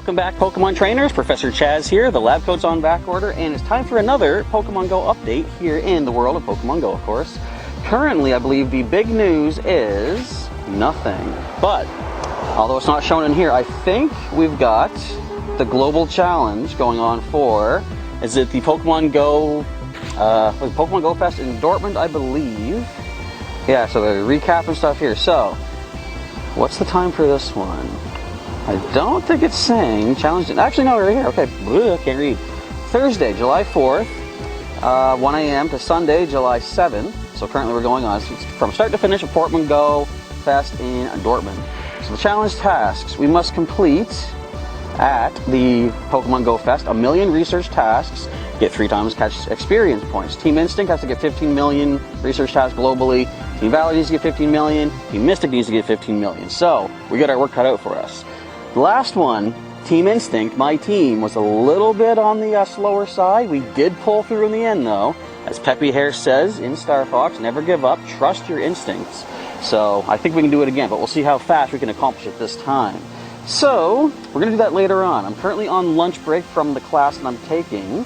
Welcome back, Pokemon Trainers. Professor Chaz here. The lab coat's on back order, and it's time for another Pokemon GO update here in the world of Pokemon GO, of course. Currently, I believe the big news is nothing. But, although it's not shown in here, I think we've got the global challenge going on for, is it the Pokemon GO, Pokemon GO Fest in Dortmund, I believe. Yeah, so the recap and stuff here. So, what's the time for this one? I don't think it's saying challenge. Actually, no, right here. Okay, can't read. Thursday, July 4th, 1 a.m. to Sunday, July 7th. So currently we're going on from start to finish a Pokemon GO Fest in Dortmund. So the challenge tasks we must complete at the Pokemon GO Fest: 1 million research tasks, get 3 times catch experience points. Team Instinct has to get 15 million research tasks globally. Team Valor needs to get 15 million. Team Mystic needs to get 15 million. So we got our work cut out for us. The last one, Team Instinct, my team, was a little bit on the slower side. We did pull through in the end, though. As Peppy Hare says in Star Fox, never give up, trust your instincts. So I think we can do it again, but we'll see how fast we can accomplish it this time. So we're going to do that later on. I'm currently on lunch break from the class that I'm taking.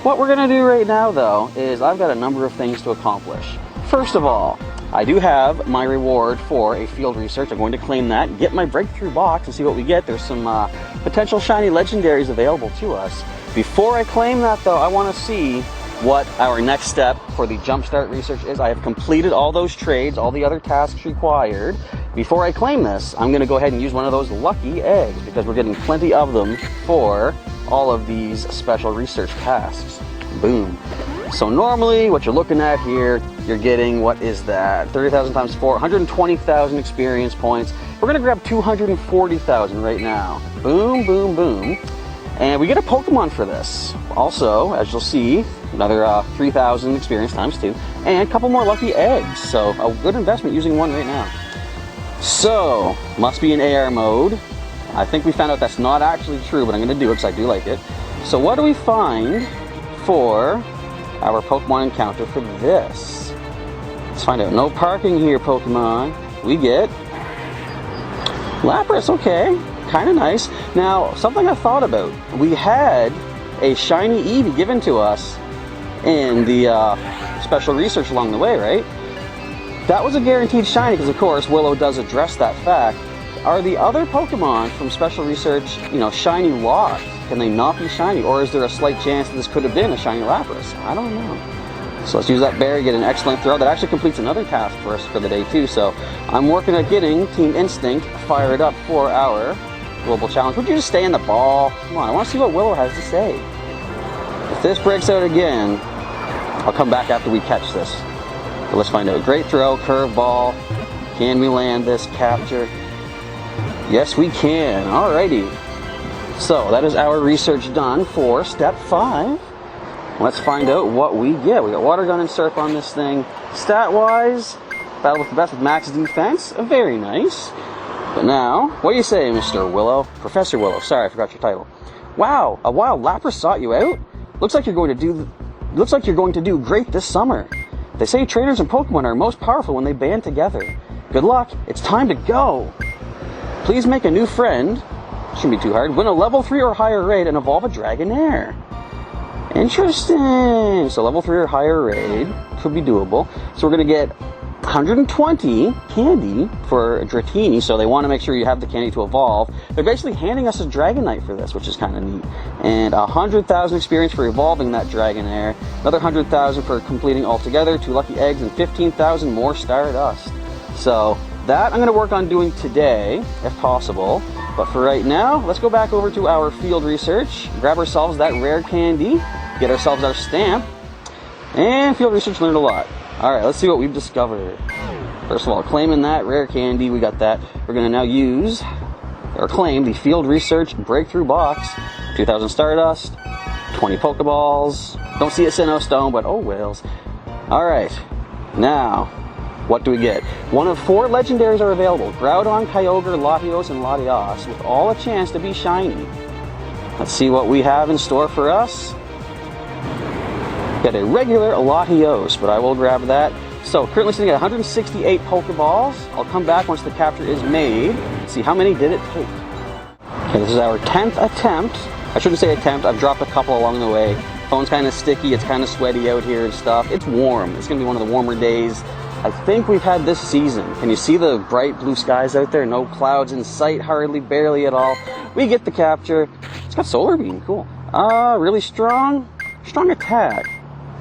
What we're going to do right now, though, is I've got a number of things to accomplish. First of all, I do have my reward for a field research. I'm going to claim that, get my breakthrough box and see what we get. There's some potential shiny legendaries available to us. Before I claim that, though, I want to see what our next step for the Jumpstart research is. I have completed all those trades, all the other tasks required. Before I claim this, I'm going to go ahead and use one of those lucky eggs because we're getting plenty of them for all of these special research tasks. Boom. So normally what you're looking at here, you're getting, what is that? 30,000 times 4, 120,000 experience points. We're going to grab 240,000 right now. Boom, boom, boom. And we get a Pokemon for this. Also, as you'll see, another 3,000 experience times 2, and a couple more lucky eggs. So a good investment using one right now. So, must be in AR mode. I think we found out that's not actually true, but I'm going to do it because I do like it. So what do we find for our Pokemon encounter for this? Let's find out. No parking here, Pokemon. We get Lapras, okay. Kind of nice. Now, something I thought about. We had a shiny Eevee given to us in the special research along the way, right? That was a guaranteed shiny because, of course, Willow does address that fact. Are the other Pokemon from special research, shiny lost? Can they not be shiny? Or is there a slight chance that this could have been a shiny Lapras? I don't know. So let's use that berry, get an excellent throw. That actually completes another task for us for the day too. So I'm working at getting Team Instinct fired up for our global challenge. Would you just stay in the ball? Come on, I want to see what Willow has to say. If this breaks out again, I'll come back after we catch this. So let's find out. Great throw, curve ball. Can we land this capture? Yes, we can. Alrighty. So that is our research done for step 5. Let's find out what we get. We got water gun and surf on this thing. Stat-wise, battle with the best with max defense. Very nice. But now, what do you say, Mr. Willow? Professor Willow. Sorry, I forgot your title. Wow, a wild Lapras sought you out. Looks like you're going to do great this summer. They say trainers and Pokemon are most powerful when they band together. Good luck. It's time to go. Please make a new friend. Shouldn't be too hard. Win a level 3 or higher raid and evolve a Dragonair. Interesting. So level 3 or higher raid could be doable. So we're going to get 120 candy for Dratini, so they want to make sure you have the candy to evolve. They're basically handing us a Dragonite for this, which is kind of neat. And 100,000 experience for evolving that Dragonair. Another 100,000 for completing altogether. 2 lucky eggs and 15,000 more Stardust. So that I'm going to work on doing today, if possible. But for right now, let's go back over to our field research, grab ourselves that rare candy, get ourselves our stamp, and field research learned a lot. Alright, let's see what we've discovered. First of all, claiming that rare candy, we got that. We're going to now use, or claim, the field research breakthrough box. 2,000 Stardust, 20 Pokeballs. Don't see a Sinnoh Stone, but oh whales. Alright, now, what do we get? One of 4 legendaries are available. Groudon, Kyogre, Latios, and Latias, with all a chance to be shiny. Let's see what we have in store for us. Got a regular Latios, but I will grab that. So currently sitting at 168 Pokeballs. I'll come back once the capture is made. See how many did it take. Okay, this is our 10th attempt. I shouldn't say attempt, I've dropped a couple along the way. Phone's kind of sticky, it's kind of sweaty out here and stuff. It's warm, it's gonna be one of the warmer days I think we've had this season. Can you see the bright blue skies out there? No clouds in sight, hardly, barely at all. We get the capture. It's got solar beam, cool. Really strong attack.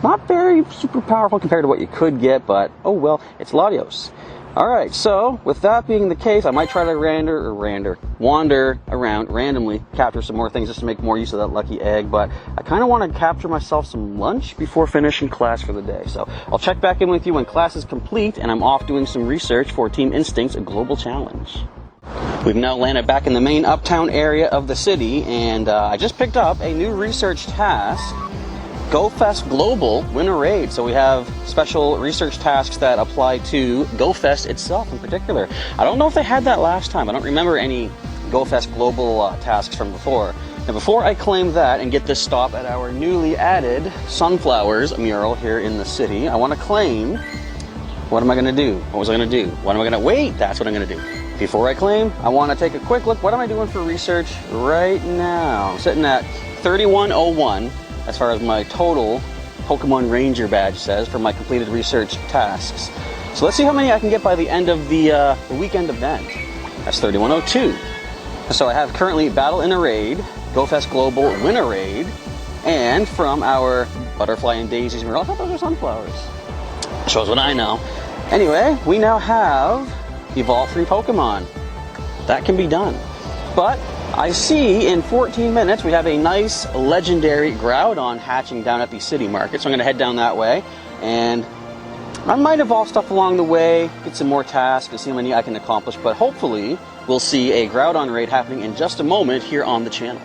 Not very super powerful compared to what you could get, but oh well, it's Latios. Alright, so with that being the case, I might try to wander around randomly, capture some more things just to make more use of that lucky egg, but I kind of want to capture myself some lunch before finishing class for the day. So I'll check back in with you when class is complete and I'm off doing some research for Team Instinct's Global Challenge. We've now landed back in the main uptown area of the city, and I just picked up a new research task. GoFest Global win a raid. So we have special research tasks that apply to GoFest itself in particular. I don't know if they had that last time. I don't remember any GoFest Global tasks from before. Now before I claim that and get this stop at our newly added Sunflowers mural here in the city, I want to claim, what am I going to do? What was I going to do? What am I going to wait? That's what I'm going to do. Before I claim, I want to take a quick look. What am I doing for research right now? I'm sitting at 3101. As far as my total Pokemon Ranger badge says for my completed research tasks. So let's see how many I can get by the end of the weekend event. That's 3102. So I have currently Battle in a Raid, GoFest Global Win a Raid, and from our Butterfly and Daisies mural, I thought those were sunflowers. Shows what I know. Anyway, we now have Evolve 3 Pokemon. That can be done. But I see in 14 minutes we have a nice legendary Groudon hatching down at the city market, so I'm going to head down that way, and I might evolve stuff along the way, get some more tasks, and see how many I can accomplish, but hopefully we'll see a Groudon raid happening in just a moment here on the channel.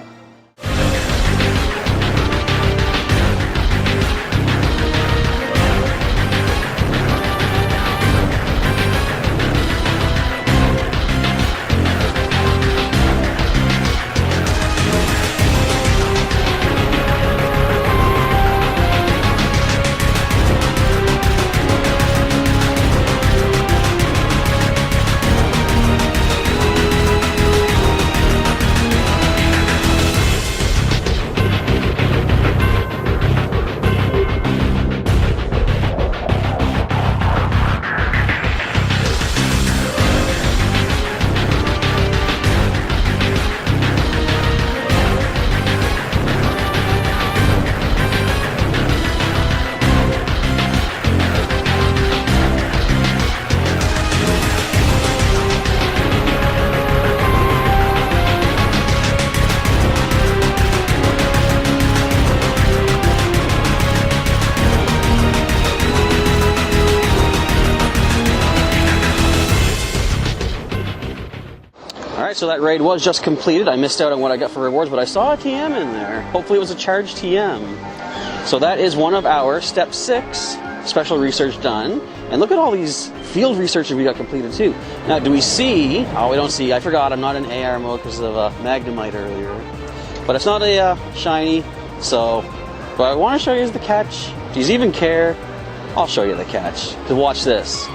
Alright, so that raid was just completed. I missed out on what I got for rewards, but I saw a TM in there. Hopefully it was a charged TM. So that is one of our Step 6 special research done. And look at all these field researches we got completed too. Now, do we see... Oh, we don't see. I forgot. I'm not in AR mode because of Magnemite earlier. But it's not a shiny, so... What I want to show you is the catch. Do you even care? I'll show you the catch. Because watch this.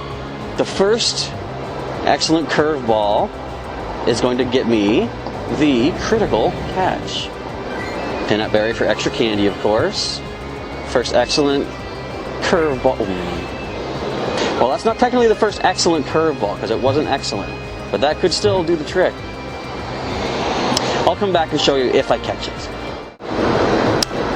The first excellent curveball is going to get me the critical catch. Peanut berry for extra candy, of course. First excellent curveball. Well, that's not technically the first excellent curveball because it wasn't excellent, but that could still do the trick. I'll come back and show you if I catch it.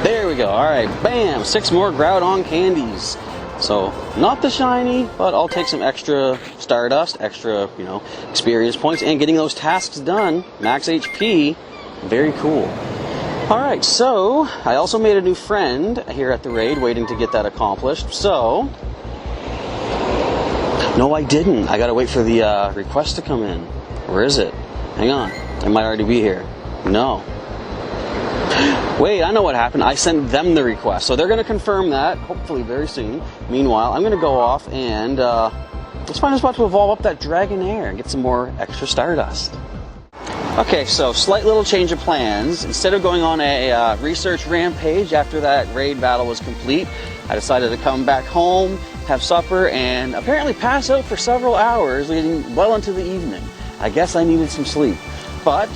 There we go. All right, bam! 6 more Groudon candies. So, not the shiny, but I'll take some extra Stardust, extra, experience points, and getting those tasks done. Max HP, very cool. Alright, so, I also made a new friend here at the raid, waiting to get that accomplished, so... No, I didn't. I gotta wait for the request to come in. Where is it? Hang on, it might already be here. No. Wait, I know what happened. I sent them the request. So they're going to confirm that, hopefully very soon. Meanwhile, I'm going to go off and let's find a spot to evolve up that Dragonair and get some more extra Stardust. Okay, so slight little change of plans. Instead of going on a research rampage after that raid battle was complete, I decided to come back home, have supper, and apparently pass out for several hours, leading well into the evening. I guess I needed some sleep. But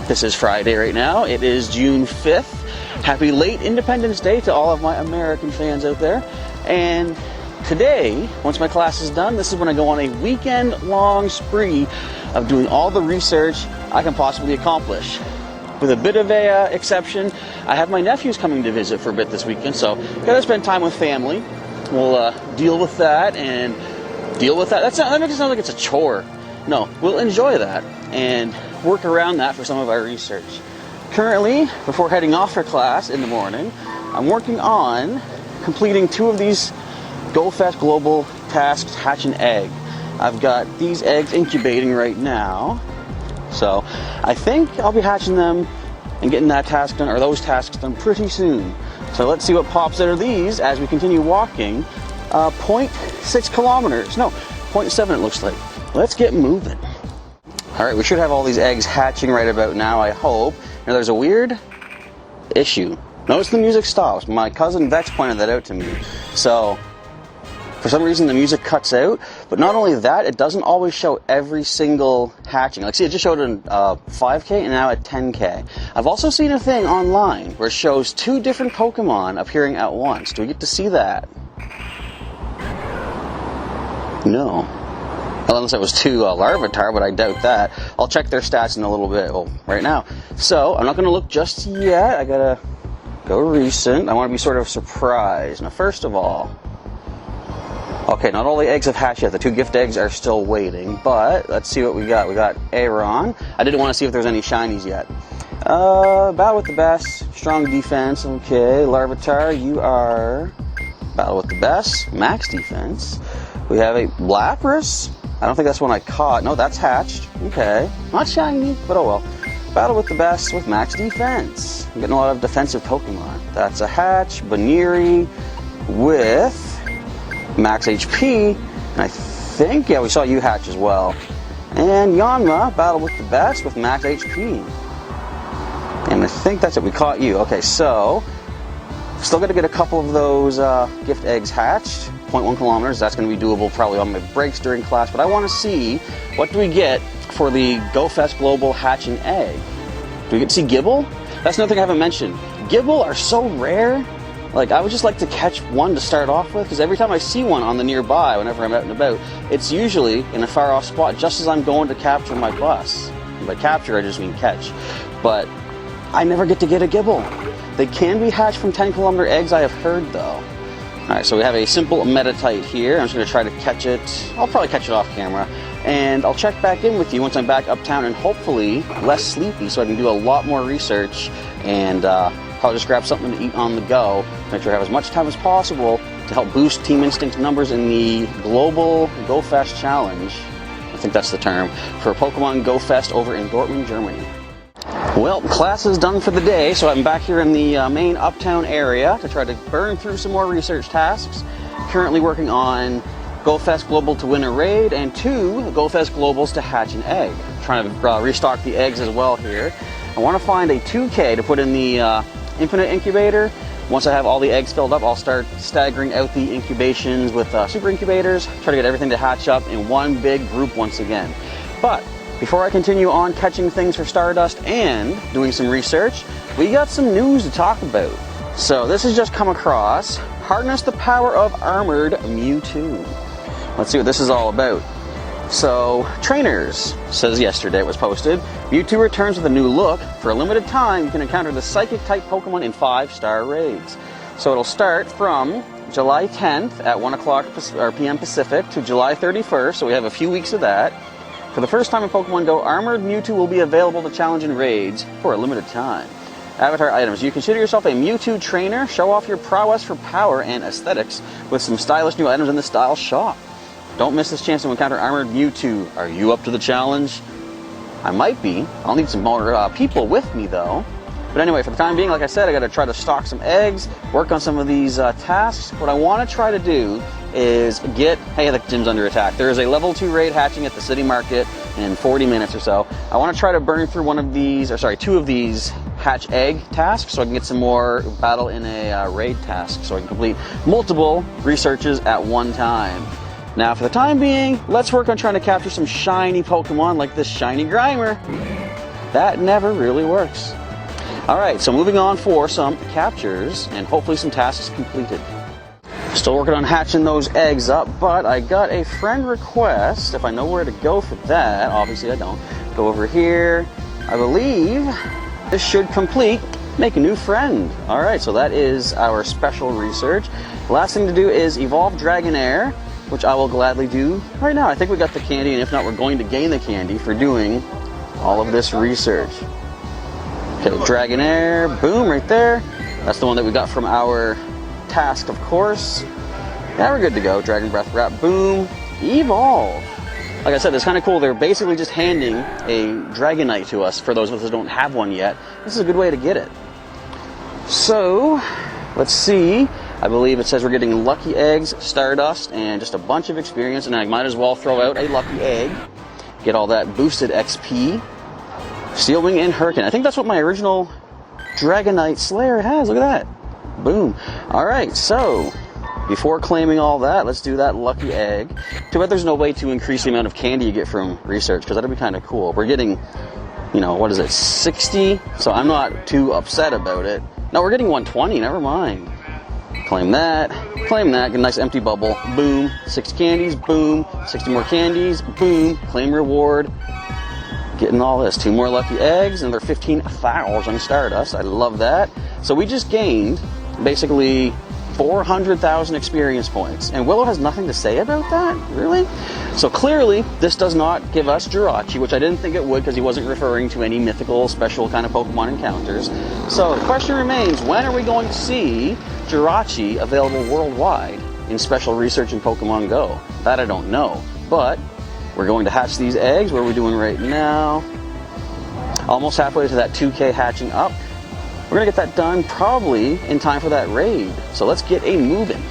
this is Friday right now. It is June 5th. Happy late Independence Day to all of my American fans out there. And today, once my class is done, this is when I go on a weekend-long spree of doing all the research I can possibly accomplish. With a bit of a exception, I have my nephews coming to visit for a bit this weekend, so gotta spend time with family. We'll deal with that and deal with that. That makes it sound like it's a chore. No, we'll enjoy that and work around that for some of our research. Currently, before heading off for class in the morning, I'm working on completing 2 of these GoFest Global tasks, hatch an egg. I've got these eggs incubating right now, so I think I'll be hatching them and getting that task done, or those tasks done, pretty soon. So let's see what pops out of these as we continue walking 0.6 kilometers. No, 0.7 it looks like. Let's get moving. All right, we should have all these eggs hatching right about now, I hope. Now there's a weird issue. Notice the music stops. My cousin Vex pointed that out to me. So for some reason the music cuts out, but not only that, it doesn't always show every single hatching. Like see, it just showed in 5K and now at 10K. I've also seen a thing online where it shows 2 different Pokemon appearing at once. Do we get to see that? No. Unless it was 2 Larvitar, but I doubt that. I'll check their stats in a little bit, well, right now. So, I'm not going to look just yet. I gotta go recent. I want to be sort of surprised. Now, first of all, okay, not all the eggs have hatched yet. The 2 gift eggs are still waiting, but let's see what we got. We got Aeron. I didn't want to see if there's any shinies yet. Battle with the best. Strong defense. Okay, Larvitar, you are battle with the best. Max defense. We have a Lapras. I don't think that's one I caught. No, that's hatched. Okay. Not shiny, but oh well. Battle with the best with max defense. I'm getting a lot of defensive Pokemon. That's a hatch. Baniri with max HP. And I think, yeah, we saw you hatch as well. And Yanma, battle with the best with max HP. And I think that's it. We caught you. Okay, so still got to get a couple of those gift eggs hatched. 0.1 kilometers, that's going to be doable probably on my breaks during class, but I want to see what do we get for the GoFest Global Hatch and Egg. Do we get to see Gibble? That's another thing I haven't mentioned. Gibble are so rare. Like, I would just like to catch one to start off with, because every time I see one on the nearby, whenever I'm out and about, it's usually in a far off spot just as I'm going to capture my bus. And by capture, I just mean catch. But I never get to get a Gibble. They can be hatched from 10-kilometer eggs, I have heard, though. Alright, so we have a simple Metatite here. I'm just going to try to catch it. I'll probably catch it off camera. And I'll check back in with you once I'm back uptown and hopefully less sleepy so I can do a lot more research and probably just grab something to eat on the go. Make sure I have as much time as possible to help boost Team Instinct's numbers in the Global GoFest Challenge. I think that's the term. For Pokemon GoFest over in Dortmund, Germany. Well, class is done for the day, so I'm back here in the main uptown area to try to burn through some more research tasks. Currently working on GoFest Global to win a raid and 2 GoFest Globals to hatch an egg. Trying to restock the eggs as well here. I want to find a 2K to put in the Infinite Incubator. Once I have all the eggs filled up, I'll start staggering out the incubations with super incubators, try to get everything to hatch up in one big group once again. But before I continue on catching things for Stardust and doing some research, we got some news to talk about. So this has just come across. Harness the power of armored Mewtwo. Let's see what this is all about. So, Trainers says yesterday it was posted. Mewtwo returns with a new look. For a limited time, you can encounter the Psychic-type Pokemon in 5-star raids. So it'll start from July 10th at 1 o'clock p.m. Pacific to July 31st, so we have a few weeks of that. For the first time in Pokemon GO, Armored Mewtwo will be available to challenge in raids for a limited time. Avatar items. You consider yourself a Mewtwo trainer? Show off your prowess for power and aesthetics with some stylish new items in the Style Shop. Don't miss this chance to encounter Armored Mewtwo. Are you up to the challenge? I might be. I'll need some more people with me, though. But anyway, for the time being, like I said, I got to try to stock some eggs, work on some of these tasks. What I want to try to do is get... Hey, the gym's under attack. There is a level 2 raid hatching at the city market in 40 minutes or so. I want to try to burn through one of these, or sorry, 2 of these hatch egg tasks so I can get some more battle in a raid task so I can complete multiple researches at one time. Now, for the time being, let's work on trying to capture some shiny Pokemon like this shiny Grimer. That never really works. Alright, so moving on for some captures and hopefully some tasks completed. Still working on hatching those eggs up, but I got a friend request. If I know where to go for that, obviously I don't. Go over here. I believe this should complete. Make a new friend. Alright, so that is our special research. Last thing to do is evolve Dragonair, which I will gladly do right now. I think we got the candy, and if not, we're going to gain the candy for doing all of this research. Okay, Dragonair, boom, right there. That's the one that we got from our task, of course. Yeah, we're good to go. Dragon Breath Wrap, boom, evolve. Like I said, it's kind of cool. They're basically just handing a Dragonite to us for those of us that don't have one yet. This is a good way to get it. So, let's see. I believe it says we're getting lucky eggs, Stardust, and just a bunch of experience, and I might as well throw out a lucky egg. Get all that boosted XP. Steel Wing and Hurricane. I think that's what my original Dragonite Slayer has. Look at that. Boom. Alright, so before claiming all that, let's do that lucky egg. Too bad there's no way to increase the amount of candy you get from research, because that'd be kind of cool. We're getting, you know, what is it, 60? So I'm not too upset about it. No, we're getting 120, never mind. Claim that, get a nice empty bubble, boom, 6 candies, boom, 60 more candies, boom, claim reward. Getting all this, 2 more lucky eggs, and they're 15,000 Stardust. I love that. So we just gained basically 400,000 experience points, and Willow has nothing to say about that, really? So clearly, this does not give us Jirachi, which I didn't think it would because he wasn't referring to any mythical, special kind of Pokemon encounters. So the question remains, when are we going to see Jirachi available worldwide in special research in Pokemon Go? That I don't know, but we're going to hatch these eggs. What are we doing right now? Almost halfway to that 2K hatching up. We're gonna get that done probably in time for that raid. So let's get a moving.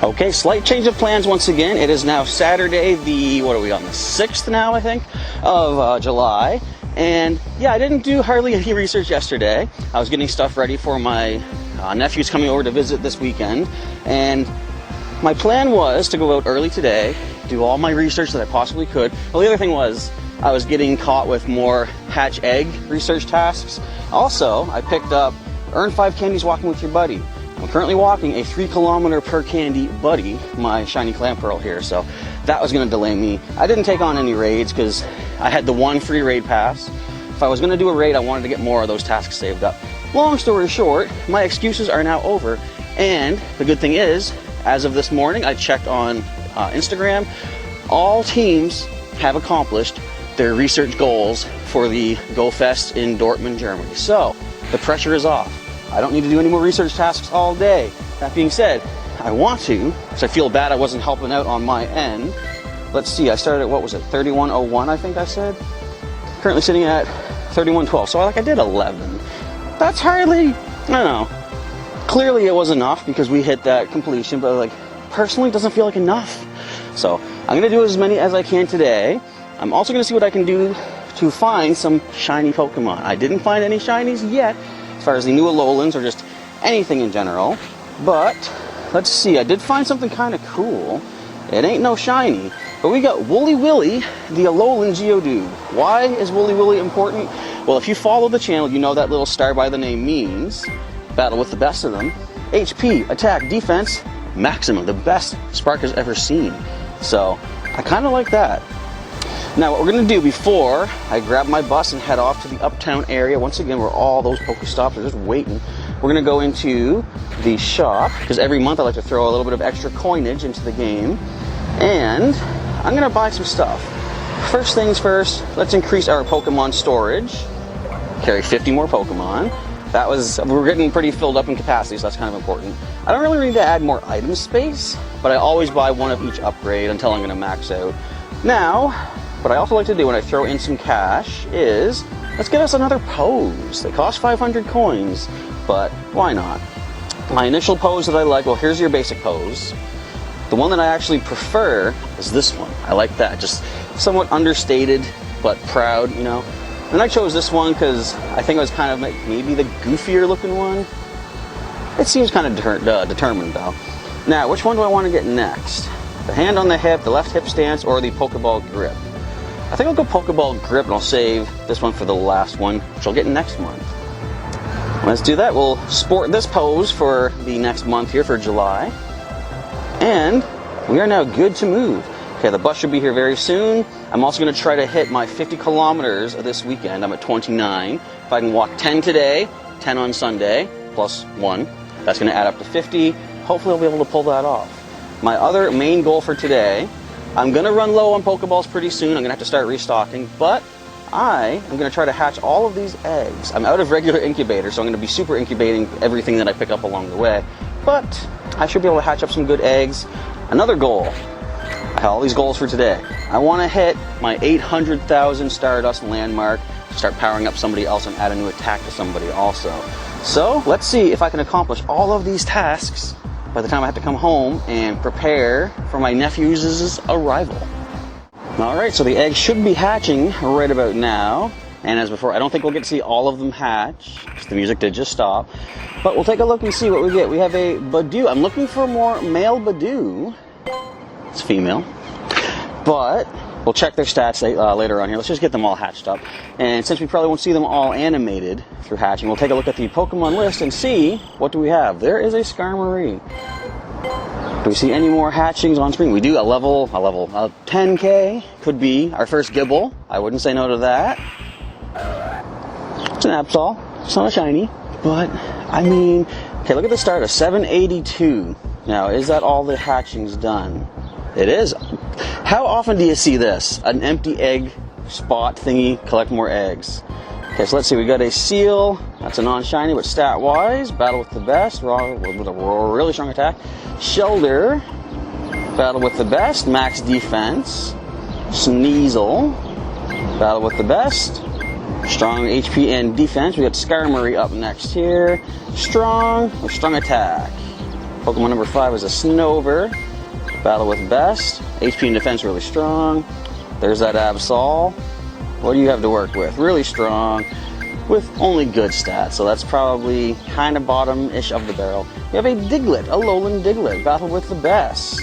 Okay, slight change of plans once again. It is now Saturday, what are we on, the 6th now, I think, of July. And yeah, I didn't do hardly any research yesterday. I was getting stuff ready for my nephews coming over to visit this weekend. And my plan was to go out early today, do all my research that I possibly could. Well, the other thing was, I was getting caught with more hatch egg research tasks. Also, I picked up earn 5 candies walking with your buddy. I'm currently walking a 3 kilometer per candy buddy, my shiny Clamperl here, so that was gonna delay me. I didn't take on any raids because I had the 1 free raid pass. If I was gonna do a raid, I wanted to get more of those tasks saved up. Long story short, my excuses are now over, and the good thing is, as of this morning, I checked on Instagram, all teams have accomplished their research goals for the Go Fest in Dortmund, Germany. So, the pressure is off. I don't need to do any more research tasks all day. That being said, I want to, because I feel bad I wasn't helping out on my end. Let's see, I started at, what was it, 3101, I think I said? Currently sitting at 3112, so I did 11. That's hardly, I don't know. Clearly it was enough because we hit that completion, but personally it doesn't feel like enough. So, I'm gonna do as many as I can today. I'm also going to see what I can do to find some shiny Pokemon. I didn't find any shinies yet, as far as the new Alolans or just anything in general. But, let's see, I did find something kind of cool. It ain't no shiny, but we got Wooly Willy, the Alolan Geodude. Why is Wooly Willy important? Well, if you follow the channel, you know that little star by the name means battle with the best of them. HP, attack, defense, maximum, the best Spark has ever seen. So, I kind of like that. Now what we're going to do before I grab my bus and head off to the uptown area, once again where all those Pokestops are just waiting, we're going to go into the shop, because every month I like to throw a little bit of extra coinage into the game, and I'm going to buy some stuff. First things first, let's increase our Pokemon storage, carry 50 more Pokemon. We're getting pretty filled up in capacity, so that's kind of important. I don't really need to add more item space, but I always buy one of each upgrade until I'm going to max out. Now, what I also like to do when I throw in some cash is, let's get us another pose. They cost 500 coins, but why not? My initial pose that I like, well, here's your basic pose. The one that I actually prefer is this one. I like that, just somewhat understated, but proud, you know. And I chose this one because I think it was kind of maybe the goofier looking one. It seems kind of determined though. Now, which one do I want to get next? The hand on the hip, the left hip stance, or the Pokeball grip? I think I'll go Pokeball Grip, and I'll save this one for the last one, which I'll get next month. Let's do that. We'll sport this pose for the next month here for July. And we are now good to move. Okay, the bus should be here very soon. I'm also going to try to hit my 50 kilometers this weekend. I'm at 29. If I can walk 10 today, 10 on Sunday, plus 1, that's going to add up to 50. Hopefully I'll be able to pull that off. My other main goal for today, I'm going to run low on Pokeballs pretty soon. I'm going to have to start restocking, but I am going to try to hatch all of these eggs. I'm out of regular incubators, so I'm going to be super incubating everything that I pick up along the way. But I should be able to hatch up some good eggs. Another goal. I have all these goals for today. I want to hit my 800,000 Stardust landmark, start powering up somebody else and add a new attack to somebody also. So let's see if I can accomplish all of these tasks by the time I have to come home and prepare for my nephew's arrival. Alright, so the eggs should be hatching right about now. And as before, I don't think we'll get to see all of them hatch, because the music did just stop. But we'll take a look and see what we get. We have a Badoo. I'm looking for more male Badoo. It's female. But we'll check their stats later on here. Let's just get them all hatched up. And since we probably won't see them all animated through hatching, we'll take a look at the Pokemon list and see what do we have. There is a Skarmory. Do we see any more hatchings on screen? We do a level 10K. Could be our first Gibble. I wouldn't say no to that. It's an Absol. It's not a shiny. But, I mean, okay, look at the start of 782. Now, is that all the hatchings done? It is. How often do you see this? An empty egg spot thingy, collect more eggs. Okay, so let's see. We got a Seal. That's a non-shiny, but stat-wise, battle with the best, with a really strong attack. Shelder, battle with the best, max defense. Sneasel, battle with the best, strong HP and defense. We got Skarmory up next here. Strong attack. Pokemon number 5 is a Snover. Battle with best. HP and defense really strong. There's that Absol. What do you have to work with? Really strong with only good stats. So that's probably kind of bottom-ish of the barrel. We have a Diglett, a Alolan Diglett. Battle with the best.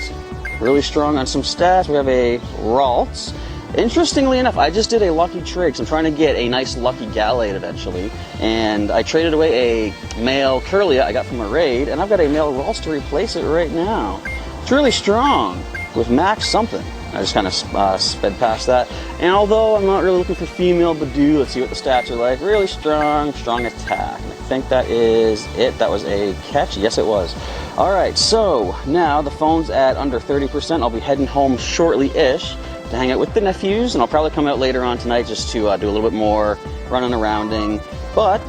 Really strong on some stats. We have a Ralts. Interestingly enough, I just did a lucky trade because I'm trying to get a nice lucky Gallade eventually. And I traded away a male Kirlia I got from a raid, and I've got a male Ralts to replace it right now. It's really strong with max something. I just kind of sped past that. And although I'm not really looking for female Badoo, let's see what the stats are like. Really strong attack. And I think that is it. That was a catch. Yes, it was. All right, so now the phone's at under 30%. I'll be heading home shortly-ish to hang out with the nephews, and I'll probably come out later on tonight just to do a little bit more running arounding. But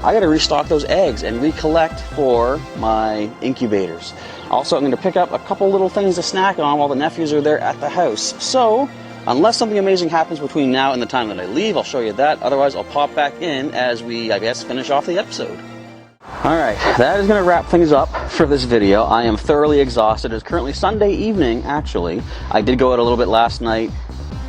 I got to restock those eggs and recollect for my incubators. Also, I'm going to pick up a couple little things to snack on while the nephews are there at the house. So, unless something amazing happens between now and the time that I leave, I'll show you that. Otherwise, I'll pop back in as we, I guess, finish off the episode. Alright, that is going to wrap things up for this video. I am thoroughly exhausted. It's currently Sunday evening, actually. I did go out a little bit last night,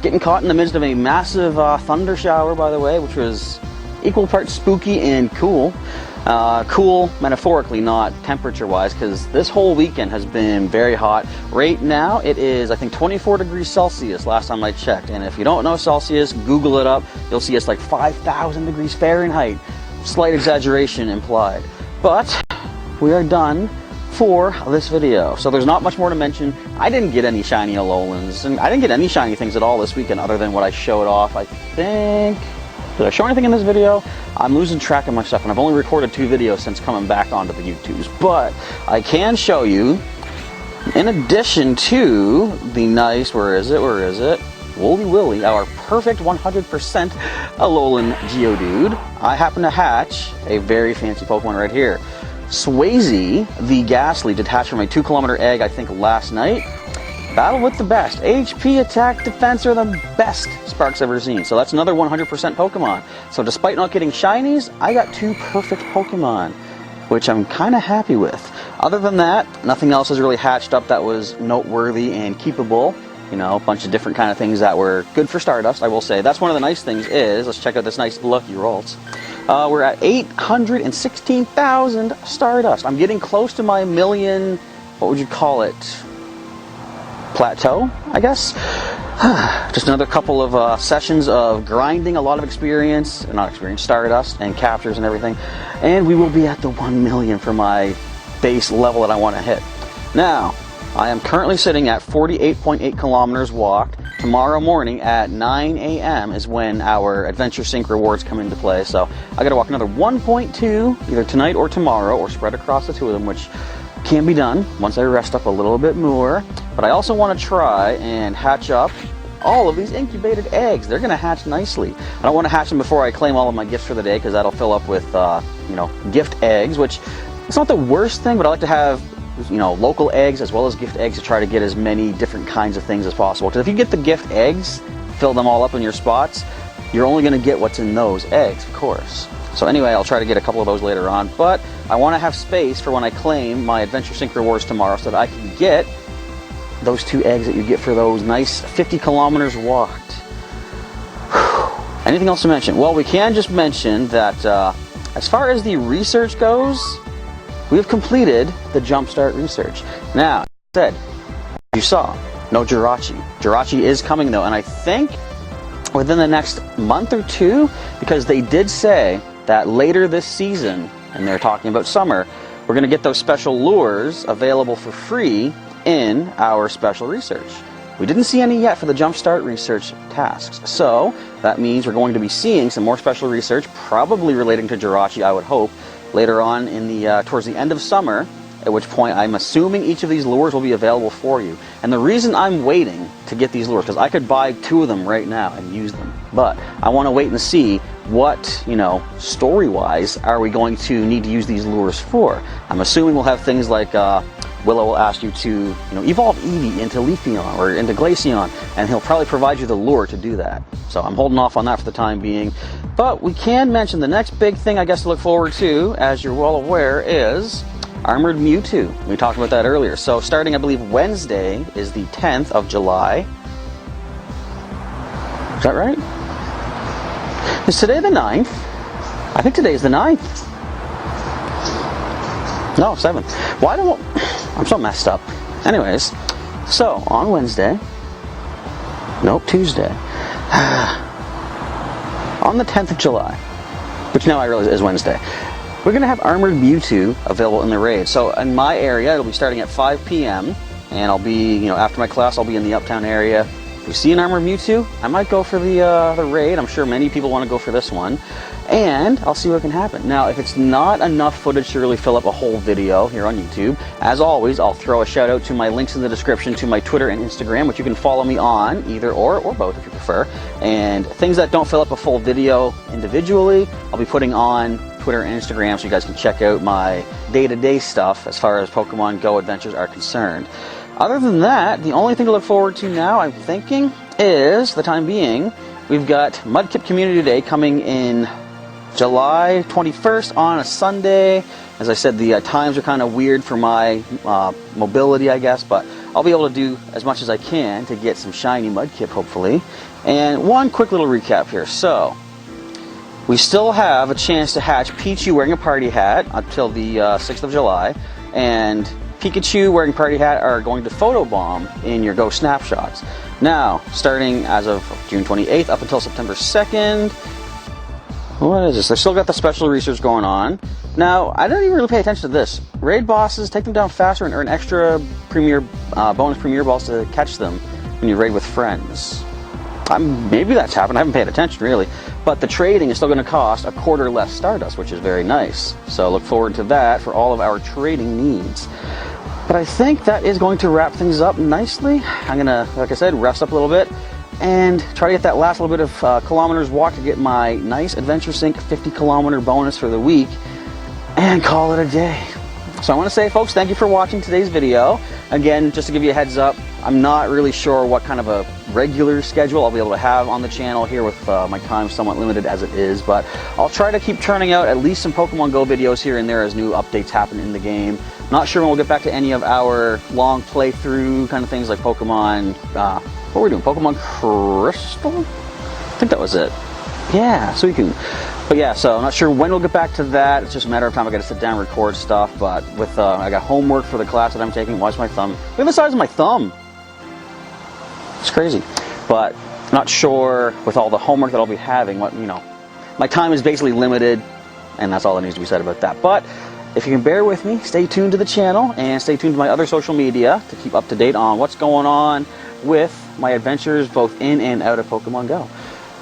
getting caught in the midst of a massive thunder shower, by the way, which was equal parts spooky and cool. Cool metaphorically, not temperature-wise, because this whole weekend has been very hot. Right now, it is, I think, 24 degrees Celsius last time I checked. And if you don't know Celsius, Google it up. You'll see it's like 5,000 degrees Fahrenheit. Slight exaggeration implied. But we are done for this video. So there's not much more to mention. I didn't get any shiny Alolans, and I didn't get any shiny things at all this weekend other than what I showed off, I think. Did I show anything in this video? I'm losing track of my stuff, and I've only recorded 2 videos since coming back onto the YouTubes. But I can show you, in addition to the nice, where is it? Wooly Willy, our perfect 100% Alolan Geodude, I happen to hatch a very fancy Pokemon right here. Swayze, the Ghastly, detached from a 2-kilometer egg, I think, last night. Battle with the best. HP, attack, defense are the best Spark's ever seen. So that's another 100% Pokemon. So despite not getting shinies, I got 2 perfect Pokemon, which I'm kind of happy with. Other than that, nothing else has really hatched up that was noteworthy and keepable. You know, a bunch of different kind of things that were good for Stardust, I will say. That's one of the nice things is, let's check out this nice lucky Ralts. We're at 816,000 Stardust. I'm getting close to my million, what would you call it? Plateau, I guess. Just another couple of sessions of grinding, a lot of experience, not experience, stardust and captures and everything, and we will be at the 1 million for my base level that I want to hit. Now, I am currently sitting at 48.8 kilometers walked. Tomorrow morning at 9 a.m. is when our Adventure Sync rewards come into play, so I gotta walk another 1.2 either tonight or tomorrow, or spread across the two of them, which can be done once I rest up a little bit more. But I also want to try and hatch up all of these incubated eggs. They're going to hatch nicely. I don't want to hatch them before I claim all of my gifts for the day, because that'll fill up with, you know, gift eggs, which it's not the worst thing, but I like to have, you know, local eggs as well as gift eggs to try to get as many different kinds of things as possible. Because if you get the gift eggs, fill them all up in your spots, you're only going to get what's in those eggs, of course. So anyway, I'll try to get a couple of those later on, but I want to have space for when I claim my Adventure Sync rewards tomorrow so that I can get those 2 eggs that you get for those nice 50 kilometers walked. Whew. Anything else to mention? Well, we can just mention that as far as the research goes, we have completed the Jumpstart research. Now, as you saw, no Jirachi. Jirachi is coming though, and I think within the next month or 2, because they did say that later this season, and they're talking about summer, we're going to get those special lures available for free in our special research. We didn't see any yet for the Jumpstart research tasks, so that means we're going to be seeing some more special research, probably relating to Jirachi, I would hope, later on in the towards the end of summer, at which point I'm assuming each of these lures will be available for you. And the reason I'm waiting to get these lures, because I could buy 2 of them right now and use them, but I want to wait and see what, you know, story-wise are we going to need to use these lures for. I'm assuming we'll have things like Willow will ask you to, you know, evolve Eevee into Leafeon or into Glaceon, and he'll probably provide you the lure to do that. So I'm holding off on that for the time being. But we can mention the next big thing, I guess, to look forward to, as you're well aware, is Armored Mewtwo. We talked about that earlier. So starting, I believe, Wednesday is the 10th of July. Is that right? Is today the 9th? I think today is the 9th. No, 7th. Why don't... I'm so messed up. Anyways, so on Wednesday... Nope, Tuesday. On the 10th of July, which now I realize is Wednesday, we're going to have Armored Mewtwo available in the raid. So in my area, it'll be starting at 5 p.m. and I'll be, you know, after my class, I'll be in the Uptown area. If we see an Armored Mewtwo, I might go for the raid. I'm sure many people want to go for this one, and I'll see what can happen. Now, if it's not enough footage to really fill up a whole video here on YouTube, as always, I'll throw a shout out to my links in the description to my Twitter and Instagram, which you can follow me on, either or both if you prefer. And things that don't fill up a full video individually, I'll be putting on Twitter and Instagram so you guys can check out my day-to-day stuff as far as Pokemon Go adventures are concerned. Other than that, the only thing to look forward to now, I'm thinking, is, for the time being, we've got Mudkip Community Day coming in July 21st on a Sunday. As I said, the times are kind of weird for my mobility, I guess, but I'll be able to do as much as I can to get some shiny Mudkip, hopefully. And one quick little recap here. So, we still have a chance to hatch Pichu wearing a party hat until the 6th of July, and Pikachu wearing party hat are going to photobomb in your Go snapshots. Now, starting as of June 28th up until September 2nd, what is this? They've still got the special research going on. Now, I don't even really pay attention to this. Raid bosses, take them down faster and earn extra premier bonus premier balls to catch them when you raid with friends. Maybe that's happened. I haven't paid attention, really. But the trading is still going to cost a quarter less Stardust, which is very nice. So look forward to that for all of our trading needs. But I think that is going to wrap things up nicely. I'm going to, like I said, rest up a little bit and try to get that last little bit of kilometers walk to get my nice Adventure Sync 50 kilometer bonus for the week and call it a day. So I want to say, folks, thank you for watching today's video. Again, just to give you a heads up, I'm not really sure what kind of a regular schedule I'll be able to have on the channel here with my time somewhat limited as it is, but I'll try to keep churning out at least some Pokemon Go videos here and there as new updates happen in the game. Not sure when we'll get back to any of our long playthrough kind of things like Pokemon, what were we doing? Pokemon Crystal? I think that was it. Yeah, so we can... But yeah, so I'm not sure when we'll get back to that. It's just a matter of time. I got to sit down and record stuff. But with I got homework for the class that I'm taking. Watch my thumb. Look at the size of my thumb. It's crazy. but I'm not sure with all the homework that I'll be having, what, you know, my time is basically limited, and that's all that needs to be said about that. But if you can bear with me, stay tuned to the channel and stay tuned to my other social media to keep up to date on what's going on with my adventures both in and out of Pokemon Go.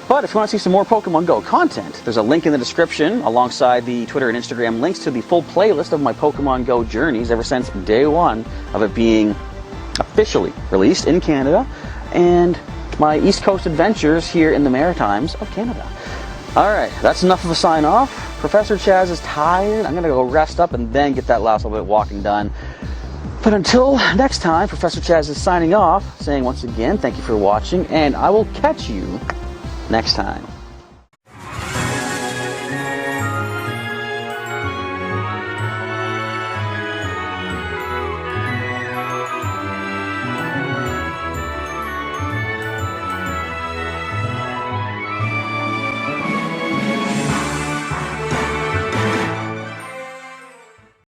But if you want to see some more Pokemon Go content, there's a link in the description alongside the Twitter and Instagram links to the full playlist of my Pokemon Go journeys ever since day one of it being officially released in Canada, and my East Coast adventures here in the Maritimes of Canada. Alright, that's enough of a sign off. Professor Chaz is tired. I'm going to go rest up and then get that last little bit of walking done. But until next time, Professor Chaz is signing off, saying once again, thank you for watching, and I will catch you next time.